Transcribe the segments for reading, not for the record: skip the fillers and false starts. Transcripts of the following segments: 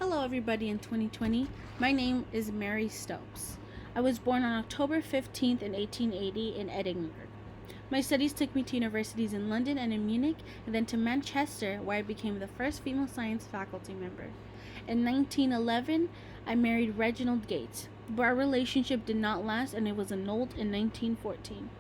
Hello, everybody in 2020. My name is Mary Stokes. I was born on October 15th in 1880 in Edinburgh. My studies took me to universities in London and in Munich, and then to Manchester, where I became the first female science faculty member. In 1911, I married Reginald Gates, but our relationship did not last and it was annulled in 1914.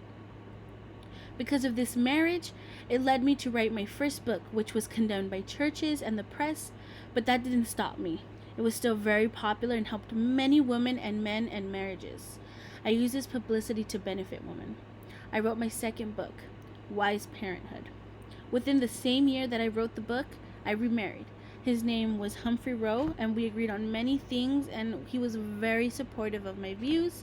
Because of this marriage, it led me to write my first book, which was condemned by churches and the press, but that didn't stop me. It was still very popular and helped many women and men and marriages. I used this publicity to benefit women. I wrote my second book, Wise Parenthood. Within the same year that I wrote the book, I remarried. His name was Humphrey Rowe, and we agreed on many things, and he was very supportive of my views.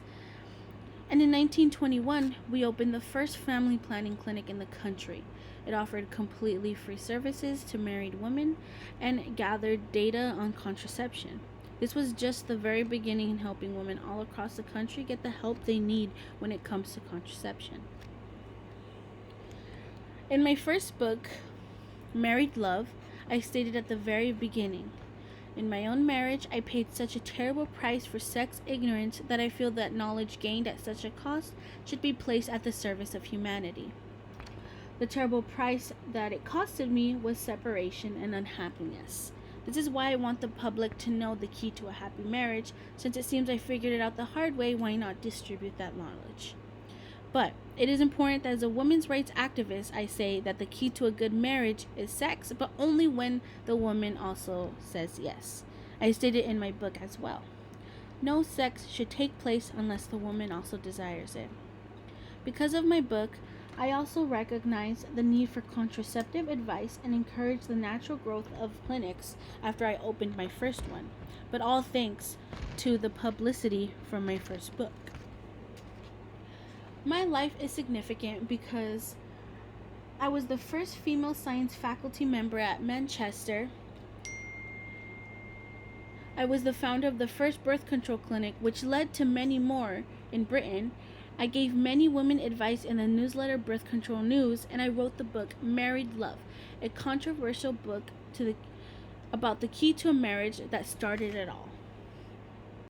And in 1921, we opened the first family planning clinic in the country. It offered completely free services to married women and gathered data on contraception. This was just the very beginning in helping women all across the country get the help they need when it comes to contraception. In my first book, Married Love, I stated at the very beginning, in my own marriage, I paid such a terrible price for sex ignorance that I feel that knowledge gained at such a cost should be placed at the service of humanity. The terrible price that it costed me was separation and unhappiness. This is why I want the public to know the key to a happy marriage. Since it seems I figured it out the hard way, why not distribute that knowledge? But it is important that as a women's rights activist, I say that the key to a good marriage is sex, but only when the woman also says yes. I state it in my book as well. No sex should take place unless the woman also desires it. Because of my book, I also recognize the need for contraceptive advice and encourage the natural growth of clinics after I opened my first one, but all thanks to the publicity from my first book. My life is significant because I was the first female science faculty member at Manchester. I was the founder of the first birth control clinic, which led to many more in Britain. I gave many women advice in the newsletter Birth Control News, and I wrote the book Married Love, a controversial book about the key to a marriage that started it all.